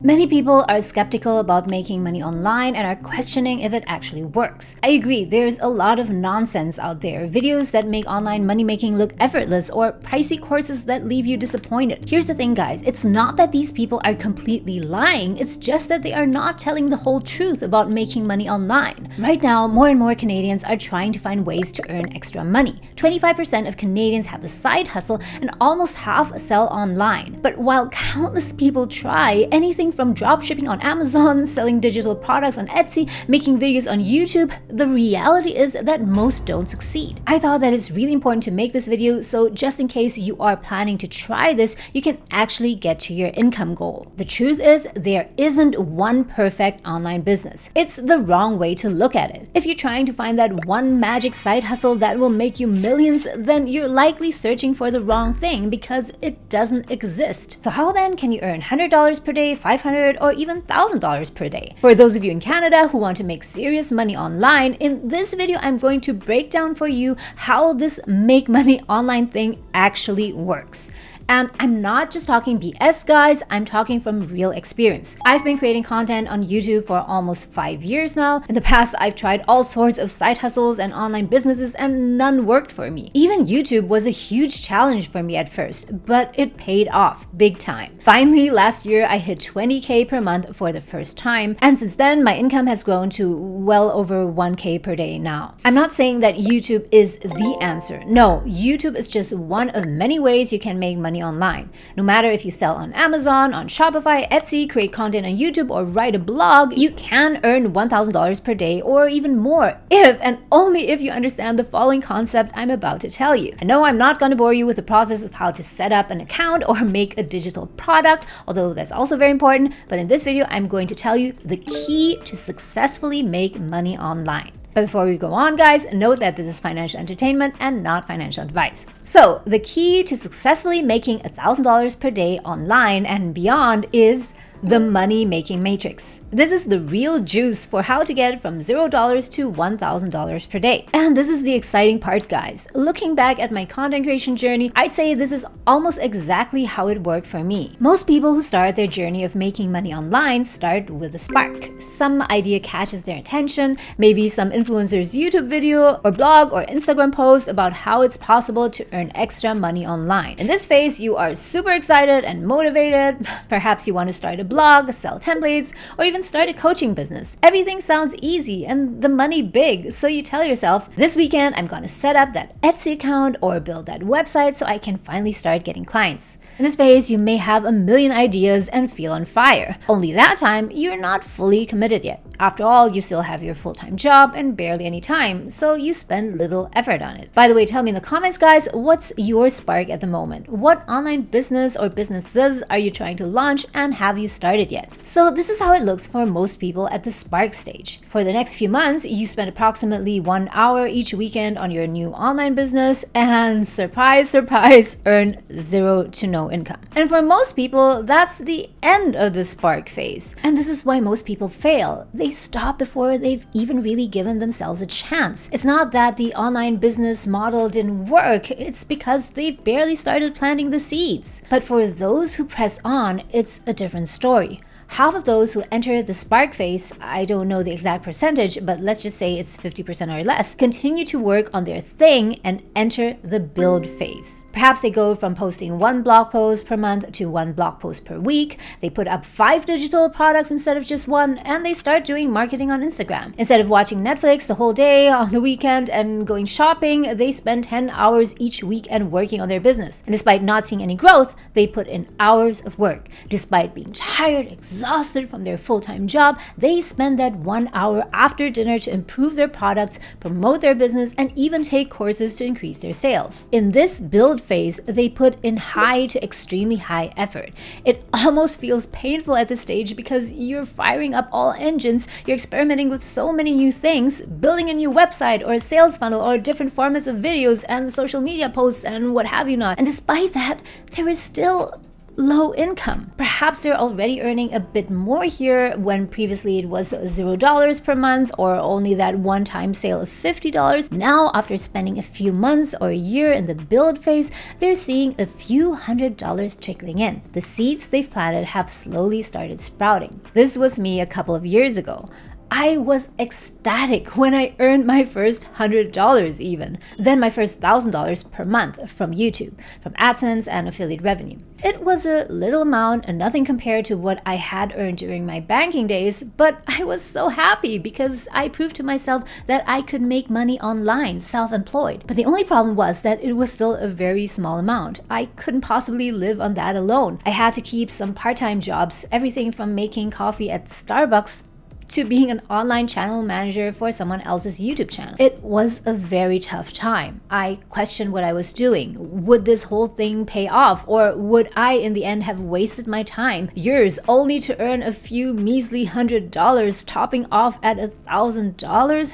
Many people are skeptical about making money online and are questioning if it actually works. I agree, there's a lot of nonsense out there. Videos that make online money making look effortless or pricey courses that leave you disappointed. Here's the thing, guys, it's not that these people are completely lying, it's just that they are not telling the whole truth about making money online. Right now, more and more Canadians are trying to find ways to earn extra money. 25% of Canadians have a side hustle and almost half sell online. But while countless people try, anything from dropshipping on Amazon, selling digital products on Etsy, making videos on YouTube, the reality is that most don't succeed. I thought that it's really important to make this video, so just in case you are planning to try this, you can actually get to your income goal. The truth is, there isn't one perfect online business. It's the wrong way to look at it. If you're trying to find that one magic side hustle that will make you millions, then you're likely searching for the wrong thing because it doesn't exist. So how then can you earn $100 per day, $500 or even $1,000 per day? For those of you in Canada who want to make serious money online, in this video I'm going to break down for you how this make money online thing actually works. And I'm not just talking BS, guys, I'm talking from real experience. I've been creating content on YouTube for almost 5 years now. In the past, I've tried all sorts of side hustles and online businesses and none worked for me. Even YouTube was a huge challenge for me at first, but it paid off big time. Finally, last year, I hit 20K per month for the first time. And since then, my income has grown to well over 1K per day now. I'm not saying that YouTube is the answer. No, YouTube is just one of many ways you can make money online. No matter if you sell on Amazon, on Shopify, Etsy, create content on YouTube, or write a blog, you can earn $1,000 per day or even more if and only if you understand the following concept I'm about to tell you. I know I'm not going to bore you with the process of how to set up an account or make a digital product, although that's also very important, but in this video I'm going to tell you the key to successfully make money online. But before we go on, guys, note that this is financial entertainment and not financial advice. So the key to successfully making $1,000 per day online and beyond is the money making matrix. This is the real juice for how to get from $0 to $1,000 per day. And this is the exciting part, guys. Looking back at my content creation journey, I'd say this is almost exactly how it worked for me. Most people who start their journey of making money online start with a spark. Some idea catches their attention, maybe some influencer's YouTube video or blog or Instagram post about how it's possible to earn extra money online. In this phase, you are super excited and motivated. Perhaps you want to start a blog, sell templates, or even start a coaching business. Everything sounds easy and the money big, so you tell yourself, this weekend I'm gonna set up that Etsy account or build that website so I can finally start getting clients. In this phase, you may have a million ideas and feel on fire. Only that time, you're not fully committed yet. After all, you still have your full-time job and barely any time, so you spend little effort on it. By the way, tell me in the comments, guys, what's your spark at the moment? What online business or businesses are you trying to launch and have you started yet? So this is how it looks for most people at the spark stage. For the next few months, you spend approximately 1 hour each weekend on your new online business and surprise, surprise, earn zero to no income. And for most people, that's the end of the spark phase. And this is why most people fail. They stop before they've even really given themselves a chance. It's not that the online business model didn't work, it's because they've barely started planting the seeds. But for those who press on, it's a different story. Half of those who enter the spark phase, I don't know the exact percentage, but let's just say it's 50% or less, continue to work on their thing and enter the build phase. Perhaps they go from posting 1 blog post per month to 1 blog post per week. They put up 5 digital products instead of just 1, and they start doing marketing on Instagram. Instead of watching Netflix the whole day on the weekend and going shopping, they spend 10 hours each week and working on their business. And despite not seeing any growth, they put in hours of work. Despite being tired, exhausted from their full-time job, they spend that 1 hour after dinner to improve their products, promote their business, and even take courses to increase their sales. In this build phase, they put in high to extremely high effort. It almost feels painful at this stage because you're firing up all engines, you're experimenting with so many new things, building a new website or a sales funnel or different formats of videos and social media posts and what have you not. And despite that, there is still low income. Perhaps they're already earning a bit more here when previously it was $0 per month or only that one-time sale of $50. Now, after spending a few months or a year in the build phase, they're seeing a few $100s trickling in. The seeds they've planted have slowly started sprouting. This was me a couple of years ago. I was ecstatic when I earned my first $100 even, then my first $1,000 per month from YouTube, from AdSense and affiliate revenue. It was a little amount and nothing compared to what I had earned during my banking days, but I was so happy because I proved to myself that I could make money online, self-employed. But the only problem was that it was still a very small amount. I couldn't possibly live on that alone. I had to keep some part-time jobs, everything from making coffee at Starbucks to being an online channel manager for someone else's YouTube channel. It was a very tough time. I questioned what I was doing. Would this whole thing pay off? Or would I in the end have wasted my time, years, only to earn a few measly $100, topping off at $1,000?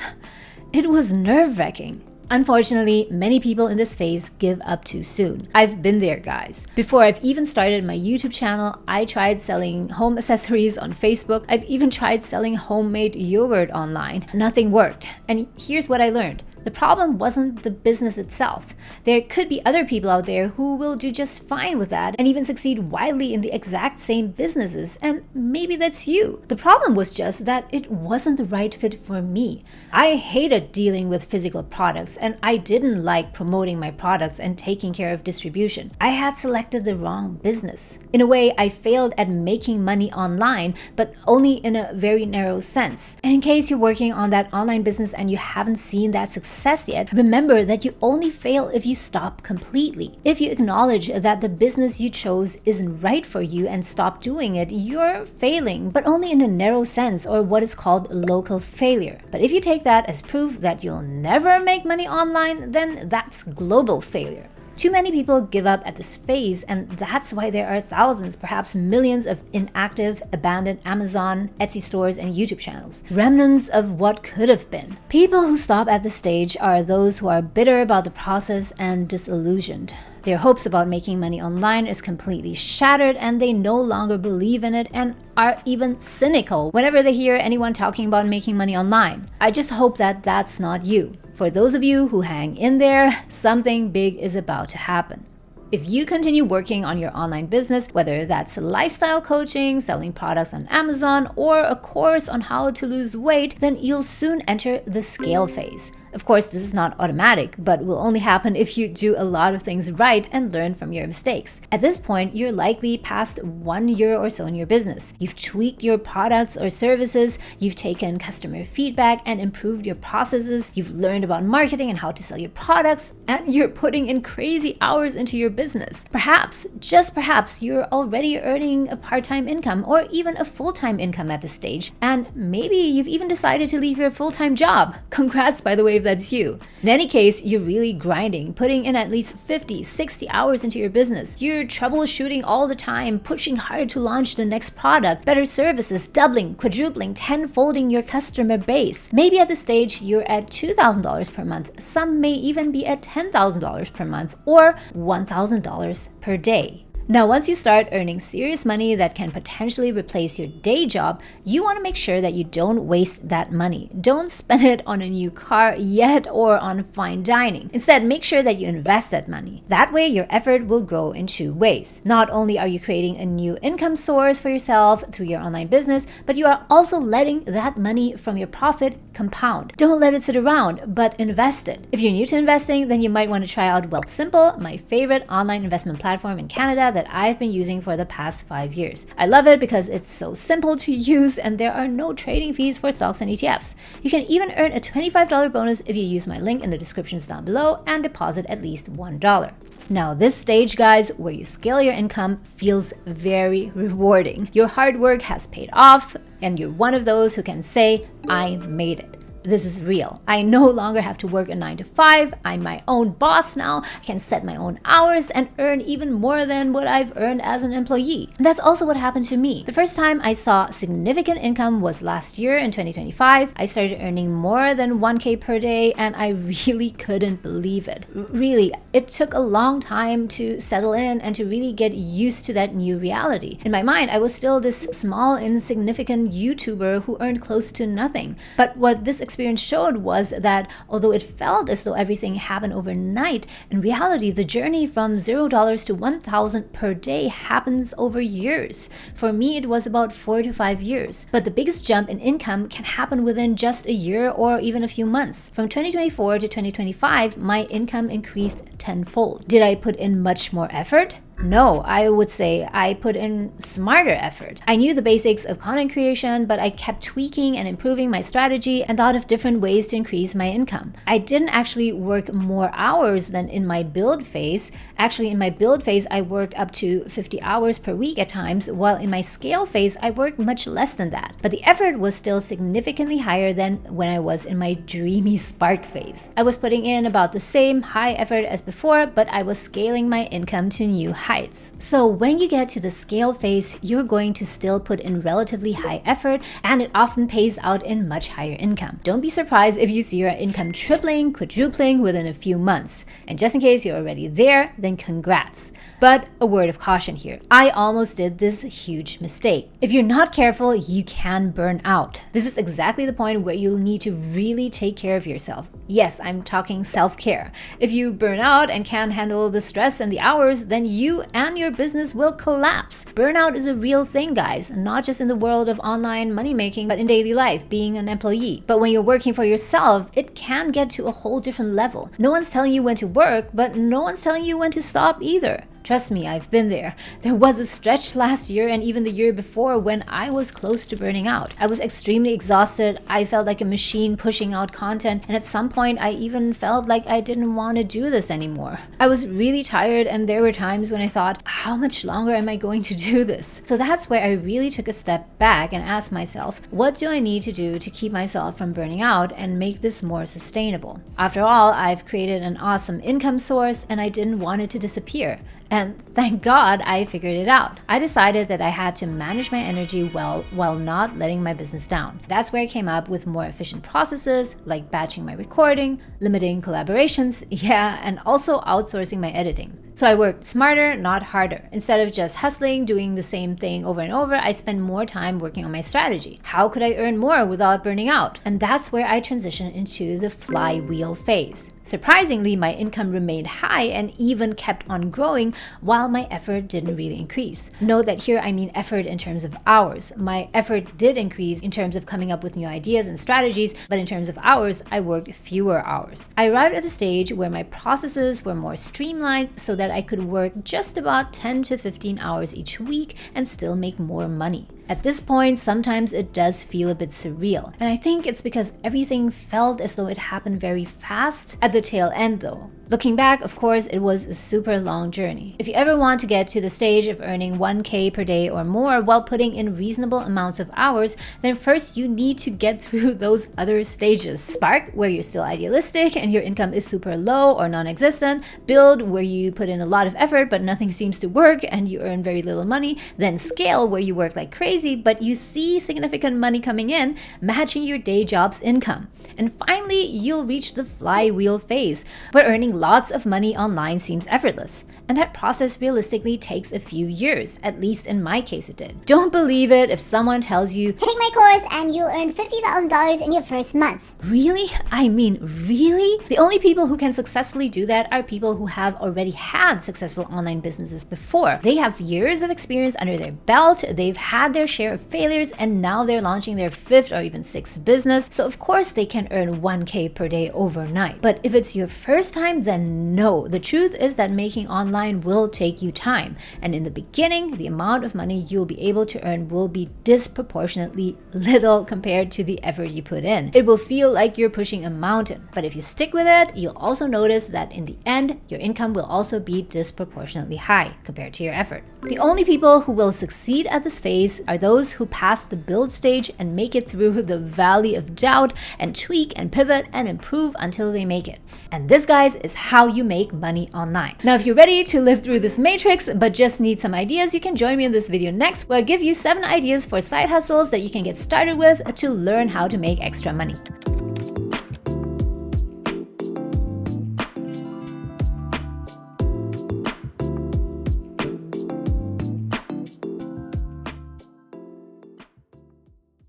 It was nerve-wracking. Unfortunately, many people in this phase give up too soon. I've been there, guys. Before I've even started my YouTube channel, I tried selling home accessories on Facebook. I've even tried selling homemade yogurt online. Nothing worked. And here's what I learned. The problem wasn't the business itself. There could be other people out there who will do just fine with that and even succeed widely in the exact same businesses, and maybe that's you. The problem was just that it wasn't the right fit for me. I hated dealing with physical products, and I didn't like promoting my products and taking care of distribution. I had selected the wrong business. In a way, I failed at making money online, but only in a very narrow sense. And in case you're working on that online business and you haven't seen that success yet, remember that you only fail if you stop completely. If you acknowledge that the business you chose isn't right for you and stop doing it, you're failing, but only in a narrow sense, or what is called local failure. But if you take that as proof that you'll never make money online, then that's global failure. Too many people give up at this phase, and that's why there are thousands, perhaps millions of inactive, abandoned Amazon, Etsy stores, and YouTube channels. Remnants of what could have been. People who stop at this stage are those who are bitter about the process and disillusioned. Their hopes about making money online is completely shattered, and they no longer believe in it and are even cynical whenever they hear anyone talking about making money online. I just hope that that's not you. For those of you who hang in there, something big is about to happen. If you continue working on your online business, whether that's lifestyle coaching, selling products on Amazon, or a course on how to lose weight, then you'll soon enter the scale phase. Of course, this is not automatic, but will only happen if you do a lot of things right and learn from your mistakes. At this point, you're likely past 1 year or so in your business. You've tweaked your products or services, you've taken customer feedback and improved your processes, you've learned about marketing and how to sell your products, and you're putting in crazy hours into your business. Perhaps, just perhaps, you're already earning a part-time income or even a full-time income at this stage, and maybe you've even decided to leave your full-time job. Congrats, by the way, if that's you. In any case, you're really grinding, putting in at least 50, 60 hours into your business. You're troubleshooting all the time, pushing hard to launch the next product, better services, doubling, quadrupling, tenfolding your customer base. Maybe at this stage, you're at $2,000 per month. Some may even be at $10,000 per month or $1,000 per day. Now, once you start earning serious money that can potentially replace your day job, you want to make sure that you don't waste that money. Don't spend it on a new car yet or on fine dining. Instead, make sure that you invest that money. That way, your effort will grow in two ways. Not only are you creating a new income source for yourself through your online business, but you are also letting that money from your profit compound. Don't let it sit around, but invest it. If you're new to investing, then you might want to try out Wealthsimple, my favorite online investment platform in Canada that I've been using for the past 5 years. I love it because it's so simple to use and there are no trading fees for stocks and ETFs. You can even earn a $25 bonus if you use my link in the descriptions down below and deposit at least $1. Now, this stage, guys, where you scale your income feels very rewarding. Your hard work has paid off and you're one of those who can say, I made it. this is real. I no longer have to work a 9 to 5. I'm my own boss now. I can set my own hours and earn even more than what I've earned as an employee. And that's also what happened to me. The first time I saw significant income was last year in 2025. I started earning more than 1K per day and I really couldn't believe it. Really, it took a long time to settle in and to really get used to that new reality. In my mind, I was still this small, insignificant YouTuber who earned close to nothing. But what this experience showed was that although it felt as though everything happened overnight, in reality, the journey from $0 to 1,000 per day happens over years. For me, it was about 4 to 5 years. But the biggest jump in income can happen within just a year or even a few months. From 2024 to 2025, my income increased tenfold. Did I put in much more effort? No, I would say I put in smarter effort. I knew the basics of content creation, but I kept tweaking and improving my strategy and thought of different ways to increase my income. I didn't actually work more hours than in my build phase. Actually, in my build phase, I worked up to 50 hours per week at times, while in my scale phase, I worked much less than that. But the effort was still significantly higher than when I was in my dreamy spark phase. I was putting in about the same high effort as before, but I was scaling my income to new heights. So when you get to the scale phase, you're going to still put in relatively high effort and it often pays out in much higher income. Don't be surprised if you see your income tripling, quadrupling within a few months. And just in case you're already there, then congrats. But a word of caution here. I almost did this huge mistake. If you're not careful, you can burn out. This is exactly the point where you'll need to really take care of yourself. Yes, I'm talking self-care. If you burn out and can't handle the stress and the hours, then you and your business will collapse. Burnout is a real thing, guys, not just in the world of online money making, but in daily life, being an employee. But when you're working for yourself, it can get to a whole different level. No one's telling you when to work, but no one's telling you when to stop either. Trust me, I've been there. There was a stretch last year and even the year before when I was close to burning out. I was extremely exhausted. I felt like a machine pushing out content, and at some point I even felt like I didn't want to do this anymore. I was really tired, and there were times when I thought, how much longer am I going to do this? So that's where I really took a step back and asked myself, what do I need to do to keep myself from burning out and make this more sustainable? After all, I've created an awesome income source and I didn't want it to disappear. And thank God I figured it out. I decided that I had to manage my energy well while not letting my business down. That's where I came up with more efficient processes like batching my recording, limiting collaborations, and also outsourcing my editing. So I worked smarter, not harder. Instead of just hustling, doing the same thing over and over, I spent more time working on my strategy. How could I earn more without burning out? And that's where I transitioned into the flywheel phase. Surprisingly, my income remained high and even kept on growing while my effort didn't really increase. Note that here I mean effort in terms of hours. My effort did increase in terms of coming up with new ideas and strategies, but in terms of hours, I worked fewer hours. I arrived at a stage where my processes were more streamlined so that I could work just about 10 to 15 hours each week and still make more money. At this point, sometimes it does feel a bit surreal. And I think it's because everything felt as though it happened very fast at the tail end though. Looking back, of course, it was a super long journey. If you ever want to get to the stage of earning 1K per day or more while putting in reasonable amounts of hours, then first you need to get through those other stages. Spark, where you're still idealistic and your income is super low or non-existent. Build, where you put in a lot of effort but nothing seems to work and you earn very little money. Then scale, where you work like crazy but you see significant money coming in, matching your day job's income. And finally, you'll reach the flywheel phase, where earning lots of money online seems effortless. And that process realistically takes a few years, at least in my case it did. Don't believe it if someone tells you, take my course and you'll earn $50,000 in your first month. Really? I mean, really? The only people who can successfully do that are people who have already had successful online businesses before. They have years of experience under their belt, they've had their share of failures, and now they're launching their 5th or even 6th business. So of course they can earn 1K per day overnight. But if it's your first time, then no. The truth is that making online online will take you time. And in the beginning, the amount of money you'll be able to earn will be disproportionately little compared to the effort you put in. It will feel like you're pushing a mountain. But if you stick with it, you'll also notice that in the end, your income will also be disproportionately high compared to your effort. The only people who will succeed at this phase are those who pass the build stage and make it through the valley of doubt and tweak and pivot and improve until they make it. And this, guys, is how you make money online. Now, if you're ready to live through this matrix but just need some ideas, you can join me in this video next, where I give you 7 ideas for side hustles that you can get started with to learn how to make extra money.